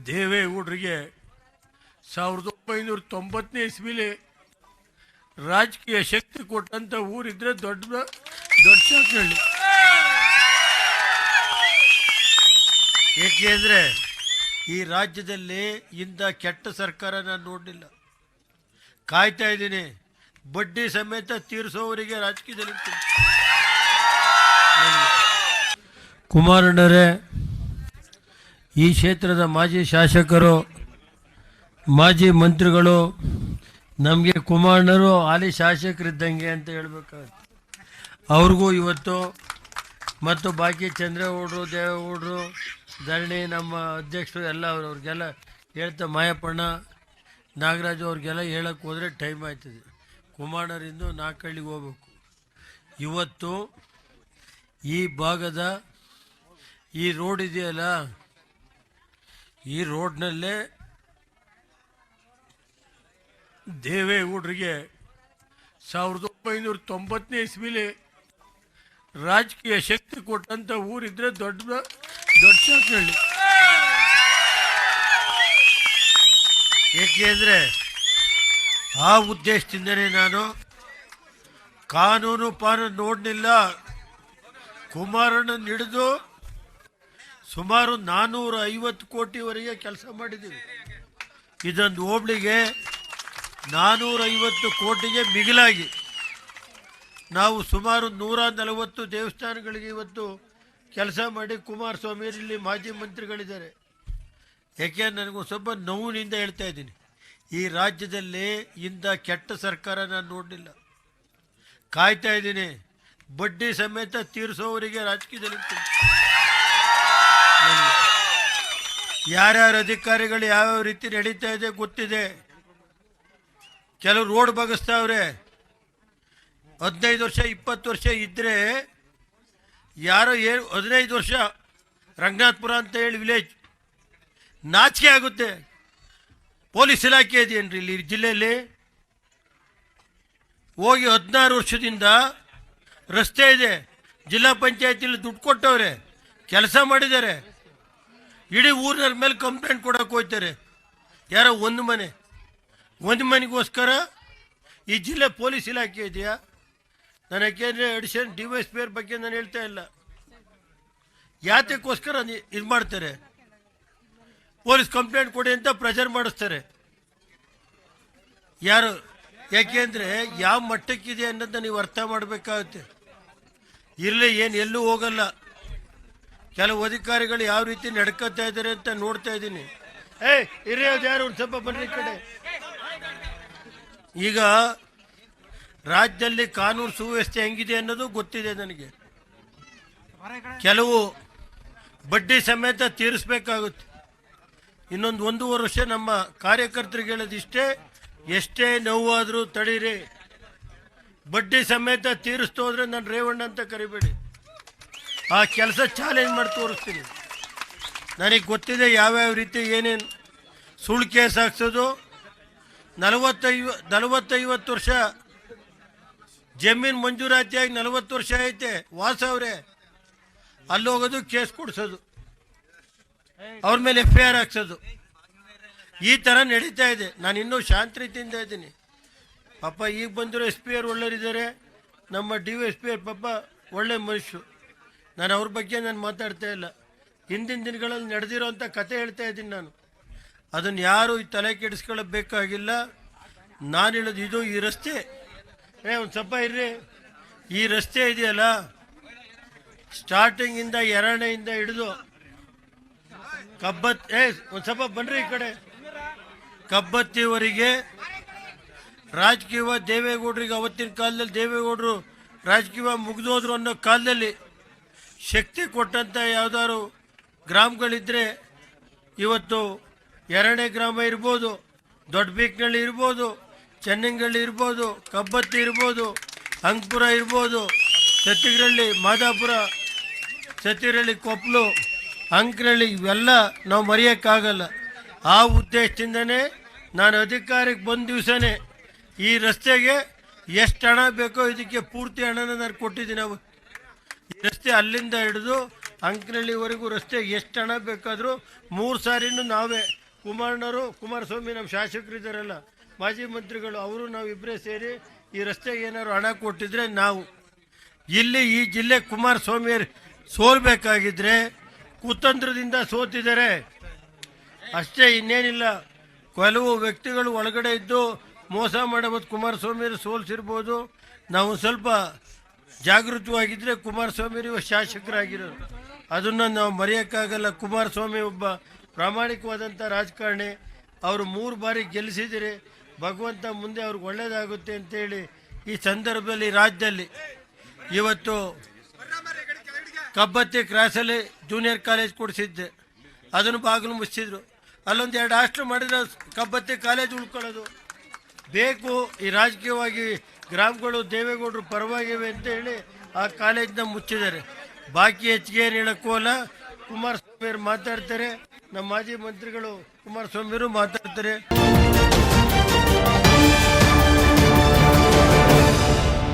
ದೇವೇಗೌಡರಿಗೆ 1990ನೇ ಇಸ್ವಿಲಿ ರಾಜಕೀಯ ಶಕ್ತಿ ಕೊಟ್ಟಂತ ಊರಿದ್ರೆ ದೊಡ್ಡ ಸಾಕಳ್ಳಿ. ಏಕೆಂದರೆ ಈ ರಾಜ್ಯದಲ್ಲಿ ಇಂಥ ಕೆಟ್ಟ ಸರ್ಕಾರ ನಾನು ನೋಡಲಿಲ್ಲ. ಕಾಯ್ತಾ ಇದ್ದೀನಿ, ಬಡ್ಡಿ ಸಮೇತ ತೀರಿಸೋವರಿಗೆ ರಾಜಕೀಯದಲ್ಲಿ. ಕುಮಾರಣ್ಣರೇ, ಈ ಕ್ಷೇತ್ರದ ಮಾಜಿ ಶಾಸಕರು, ಮಾಜಿ ಮಂತ್ರಿಗಳು, ನಮಗೆ ಕುಮಾರಣ್ಣರು ಹಾಲಿ ಶಾಸಕರಿದ್ದಂಗೆ ಅಂತ ಹೇಳ್ಬೇಕಾಗುತ್ತೆ. ಅವ್ರಿಗೂ ಇವತ್ತು ಮತ್ತು ಬಾಕಿ ಚಂದ್ರೇಗೌಡರು, ದೇವೇಗೌಡರು, ಧರಣಿ, ನಮ್ಮ ಅಧ್ಯಕ್ಷರು ಎಲ್ಲ ಅವ್ರಿಗೆಲ್ಲ ಹೇಳ್ತಾ, ಮಾಯಪ್ಪಣ್ಣ, ನಾಗರಾಜು ಅವ್ರಿಗೆಲ್ಲ ಹೇಳಕ್ಕೆ ಹೋದರೆ ಟೈಮ್ ಆಯ್ತದೆ. ಕುಮಾರಣ್ಣರಿಂದ ನಾಲ್ಕಳ್ಳಿಗೆ ಹೋಗ್ಬೇಕು. ಇವತ್ತು ಈ ಭಾಗದ ಈ ರೋಡ್ ಇದೆಯಲ್ಲ, ಈ ರೋಡ್ನಲ್ಲೇ ದೇವೇಗೌಡರಿಗೆ 1990ನೇ ಇಸ್ವಿಲಿ ರಾಜಕೀಯ ಶಕ್ತಿ ಕೊಟ್ಟಂತ ಊರಿದ್ರೆ ದೊಡ್ಡ ಸಾಕಳ್ಳಿ. ಏಕೆಂದರೆ ಆ ಉದ್ದೇಶದಿಂದನೇ ನಾನು ಕಾನೂನು ನೋಡಲಿಲ್ಲ. ಕುಮಾರಣ್ಣನ ಹಿಡಿದು ಸುಮಾರು 450 ಕೋಟಿವರೆಗೆ ಕೆಲಸ ಮಾಡಿದ್ದೀವಿ. ಇದೊಂದು ಹೋಬಳಿಗೆ 450 ಕೋಟಿಗೆ ಮಿಗಿಲಾಗಿ ನಾವು ಸುಮಾರು 140 ದೇವಸ್ಥಾನಗಳಿಗೆ ಇವತ್ತು ಕೆಲಸ ಮಾಡಿ, ಕುಮಾರಸ್ವಾಮಿ ಇಲ್ಲಿ ಮಾಜಿ ಮಂತ್ರಿಗಳಿದ್ದಾರೆ. ಯಾಕೆ ನನಗೂ ಸ್ವಲ್ಪ ನೋವಿನಿಂದ ಹೇಳ್ತಾ ಇದ್ದೀನಿ, ಈ ರಾಜ್ಯದಲ್ಲಿ ಇಂಥ ಕೆಟ್ಟ ಸರ್ಕಾರ ನಾನು ನೋಡಲಿಲ್ಲ. ಕಾಯ್ತಾ ಇದ್ದೀನಿ, ಬಡ್ಡಿ ಸಮೇತ ತೀರಿಸೋವರಿಗೆ ರಾಜಕೀಯದಲ್ಲಿ. ಯಾರ್ಯಾರ ಅಧಿಕಾರಿಗಳು ಯಾವ್ಯಾವ ರೀತಿ ನಡೀತಾ ಇದೆ ಗೊತ್ತಿದೆ. ಕೆಲವು ರೋಡ್ ಬಗಸ್ತಾವ್ರೆ. 15 ವರ್ಷ 20 ವರ್ಷ ಇದ್ದರೆ ಯಾರೋ 15 ವರ್ಷ ರಂಗನಾಥಪುರ ಅಂತ ಹೇಳಿ ವಿಲೇಜ್, ನಾಚಿಕೆ ಆಗುತ್ತೆ. ಪೊಲೀಸ್ ಇಲಾಖೆ ಇದೆಯೇನ್ರಿ ಇಲ್ಲಿ ಜಿಲ್ಲೆಯಲ್ಲಿ? ಹೋಗಿ 16 ವರ್ಷದಿಂದ ರಸ್ತೆ ಇದೆ, ಜಿಲ್ಲಾ ಪಂಚಾಯತಿಲಿ ದುಡ್ಡು ಕೊಟ್ಟವ್ರೆ, ಕೆಲಸ ಮಾಡಿದ್ದಾರೆ. ಇಡೀ ಊರಿನ ಮೇಲೆ ಕಂಪ್ಲೇಂಟ್ ಕೊಡೋಕೆ ಹೋಗ್ತಾರೆ. ಯಾರೋ ಒಂದು ಮನೆಗೋಸ್ಕರ ಈ ಜಿಲ್ಲೆ ಪೊಲೀಸ್ ಇಲಾಖೆ ಇದೆಯಾ? ನಾನು ಯಾಕೆಂದರೆ ಅಡಿಷನ್ DYSP ಬಗ್ಗೆ ನಾನು ಹೇಳ್ತಾ ಇಲ್ಲ. ಯಾತಕ್ಕೋಸ್ಕರ ಇದು ಮಾಡ್ತಾರೆ? ಪೊಲೀಸ್ ಕಂಪ್ಲೇಂಟ್ ಕೊಡಿ ಅಂತ ಪ್ರೆಷರ್ ಮಾಡಿಸ್ತಾರೆ. ಯಾರು? ಯಾಕೆಂದರೆ ಯಾವ ಮಟ್ಟಕ್ಕಿದೆ ಅನ್ನೋದನ್ನ ನೀವು ಅರ್ಥ ಮಾಡಬೇಕಾಗುತ್ತೆ. ಇರಲಿ, ಏನು ಎಲ್ಲೂ ಹೋಗಲ್ಲ. ಕೆಲವು ಅಧಿಕಾರಿಗಳು ಯಾವ ರೀತಿ ನಡ್ಕೋತಾ ಇದ್ದಾರೆ ಅಂತ ನೋಡ್ತಾ ಇದ್ದೀನಿ. ಇರೇ ಅದು ಯಾರು ಒಂದು ಸ್ವಲ್ಪ ಬನ್ನಿ ಕಡೆ. ಈಗ ರಾಜ್ಯದಲ್ಲಿ ಕಾನೂನು ಸುವ್ಯವಸ್ಥೆ ಹೆಂಗಿದೆ ಅನ್ನೋದು ಗೊತ್ತಿದೆ ನನಗೆ. ಕೆಲವು ಬಡ್ಡಿ ಸಮೇತ ತೀರಿಸಬೇಕಾಗುತ್ತೆ. ಇನ್ನೊಂದು 1.5 ವರ್ಷ ನಮ್ಮ ಕಾರ್ಯಕರ್ತರಿಗೆ ಹೇಳೋದಿಷ್ಟೇ, ಎಷ್ಟೇ ನೋವಾದರೂ ತಡೀರಿ, ಬಡ್ಡಿ ಸಮೇತ ತೀರಿಸ್ತು ಹೋದ್ರೆ ನಾನು ರೇವಣ್ಣ ಅಂತ ಕರಿಬೇಡಿ. ಆ ಕೆಲಸ ಚಾಲೆಂಜ್ ಮಾಡಿ ತೋರಿಸ್ತೀನಿ. ನನಗೆ ಗೊತ್ತಿದೆ ಯಾವ್ಯಾವ ರೀತಿ ಏನೇನು ಸುಳ್ಳು ಕೇಸ್ ಹಾಕ್ಸೋದು. 40-50 ವರ್ಷ ಜಮೀನು ಮಂಜೂರಾತಿಯಾಗಿ 40 ವರ್ಷ ಐತೆ, ವಾಸ ಅವರೇ ಅಲ್ಲಿ ಹೋಗೋದು, ಕೇಸ್ ಕೊಡಿಸೋದು, ಅವ್ರ ಮೇಲೆ FIR ಹಾಕ್ಸೋದು, ಈ ಥರ ನಡೀತಾ ಇದೆ. ನಾನು ಇನ್ನೂ ಶಾಂತ ರೀತಿಯಿಂದ ಇದ್ದೀನಿ. ಪಾಪ ಈಗ ಬಂದಿರೋ SP ಅವ್ರು ಒಳ್ಳೆಯರಿದ್ದಾರೆ, ನಮ್ಮ DYSP ಪಾಪ ಒಳ್ಳೆ ಮನುಷ್ಯರು. ನಾನು ಅವ್ರ ಬಗ್ಗೆ ನಾನು ಮಾತಾಡ್ತಾ ಇಲ್ಲ. ಹಿಂದಿನ ದಿನಗಳಲ್ಲಿ ನಡೆದಿರೋ ಅಂಥ ಕತೆ ಹೇಳ್ತಾ ಇದ್ದೀನಿ ನಾನು. ಅದನ್ನು ಯಾರು ಈ ತಲೆ ಕೆಡಿಸ್ಕೊಳ್ಳಬೇಕಾಗಿಲ್ಲ. ನಾನು ಹೇಳೋದು ಇದು, ಈ ರಸ್ತೆ ಒಂದು ಸ್ವಲ್ಪ ಇರ್ರಿ. ಈ ರಸ್ತೆ ಇದೆಯಲ್ಲ, ಸ್ಟಾರ್ಟಿಂಗಿಂದ ಎರಡನೆಯಿಂದ ಹಿಡಿದು ಒಂದು ಸ್ವಲ್ಪ ಬನ್ರಿ ಈ ಕಡೆ, ಕಬ್ಬತ್ತಿವರೆಗೆ ರಾಜಕೀಯ ದೇವೇಗೌಡರಿಗೆ, ಅವತ್ತಿನ ಕಾಲದಲ್ಲಿ ದೇವೇಗೌಡರು ರಾಜಕೀಯ ಮುಗಿದೋದ್ರು ಅನ್ನೋ ಕಾಲದಲ್ಲಿ ಶಕ್ತಿ ಕೊಟ್ಟಂಥ ಯಾವ್ದಾದ್ರು ಗ್ರಾಮಗಳಿದ್ದರೆ ಇವತ್ತು 2ನೇ ಗ್ರಾಮ ಇರ್ಬೋದು, ದೊಡ್ಡ ಬೀಕ್ನಳ್ಳಿ ಇರ್ಬೋದು, ಚೆನ್ನಂಗಳ್ಳಿ ಇರ್ಬೋದು, ಕಬ್ಬತ್ತಿ ಇರ್ಬೋದು, ಅಂಕಪುರ ಇರ್ಬೋದು, ಸತ್ತಿಗರಳ್ಳಿ, ಮಾದಾಪುರ, ಸತ್ತಿಗರಳ್ಳಿ, ಕೊಪ್ಪಲು, ಅಂಕನಹಳ್ಳಿ, ಇವೆಲ್ಲ ನಾವು ಮರೆಯೋಕ್ಕಾಗಲ್ಲ. ಆ ಉದ್ದೇಶದಿಂದನೇ ನಾನು ಅಧಿಕಾರಕ್ಕೆ ಬಂದ ದಿವಸನೇ ಈ ರಸ್ತೆಗೆ ಎಷ್ಟು ಹಣ ಬೇಕೋ ಇದಕ್ಕೆ ಪೂರ್ತಿ ಹಣನ ನಾನು ಕೊಟ್ಟಿದ್ದೀನಿ. ಈ ರಸ್ತೆ ಅಲ್ಲಿಂದ ಹಿಡಿದು ಅಂಕನಹಳ್ಳಿವರೆಗೂ ರಸ್ತೆ ಎಷ್ಟು ಹಣ ಬೇಕಾದರೂ 3 ಸಾರಿನೂ ನಾವೇ ಕುಮಾರಸ್ವಾಮಿ ನಮ್ಮ ಶಾಸಕರಿದ್ದಾರಲ್ಲ ಮಾಜಿ ಮಂತ್ರಿಗಳು ಅವರು ನಾವಿಬ್ಬರೇ ಸೇರಿ ಈ ರಸ್ತೆಗೆ ಏನಾದ್ರು ಹಣ ಕೊಟ್ಟಿದ್ರೆ ನಾವು ಇಲ್ಲಿ ಈ ಜಿಲ್ಲೆ ಕುಮಾರಸ್ವಾಮಿ ಸೋಲ್ಬೇಕಾಗಿದ್ರೆ ಕುತಂತ್ರದಿಂದ ಸೋತಿದ್ದಾರೆ ಅಷ್ಟೇ, ಇನ್ನೇನಿಲ್ಲ. ಕೆಲವು ವ್ಯಕ್ತಿಗಳು ಒಳಗಡೆ ಇದ್ದು ಮೋಸ ಮಾಡಬಹುದು. ಕುಮಾರಸ್ವಾಮಿ ಸೋಲ್ಸಿರ್ಬೋದು. ನಾವು ಸ್ವಲ್ಪ ಜಾಗೃತವಾಗಿದ್ದರೆ ಕುಮಾರಸ್ವಾಮಿ ಶಾಸಕರಾಗಿರೋರು, ಅದನ್ನು ನಾವು ಮರೆಯೋಕ್ಕಾಗಲ್ಲ. ಕುಮಾರಸ್ವಾಮಿ ಒಬ್ಬ ಪ್ರಾಮಾಣಿಕವಾದಂಥ ರಾಜಕಾರಣಿ. ಅವರು 3 ಬಾರಿ ಗೆಲ್ಲಿಸಿದರೆ ಭಗವಂತ ಮುಂದೆ ಅವ್ರಿಗೆ ಒಳ್ಳೆಯದಾಗುತ್ತೆ ಅಂತೇಳಿ ಈ ಸಂದರ್ಭದಲ್ಲಿ ರಾಜ್ಯದಲ್ಲಿ ಇವತ್ತು ಕಬ್ಬತ್ತಿ ಕ್ರಾಸಲ್ಲಿ ಜೂನಿಯರ್ ಕಾಲೇಜ್ ಕೊಡಿಸಿದ್ದೆ, ಅದನ್ನು ಬಾಗಿಲು ಮುಚ್ಚಿದ್ರು. ಅಲ್ಲೊಂದು 2 ಹಾಸ್ಟೆಲ್ ಮಾಡಿದ್ರೆ ಕಬ್ಬತ್ತಿ ಕಾಲೇಜ್ ಉಳ್ಕೊಳ್ಳೋದು ಬೇಕು. ಈ ರಾಜಕೀಯವಾಗಿ ಗ್ರಾಮಗಳು ದೇವೇಗೌಡರು ಪರವಾಗಿವೆ ಅಂತ ಹೇಳಿ ಆ ಕಾಲೇಜನ್ನ ಮುಚ್ಚಿದ್ದಾರೆ. ಬಾಕಿ ಹೆಚ್ಚಿಗೆ ಏನು ಹೇಳಕ್ಕೂ ಅಲ್ಲ. ಕುಮಾರಸ್ವಾಮಿ ಮಾತಾಡ್ತಾರೆ, ನಮ್ಮ ಮಾಜಿ ಮಂತ್ರಿಗಳು ಕುಮಾರಸ್ವಾಮಿ ಮಾತಾಡ್ತಾರೆ.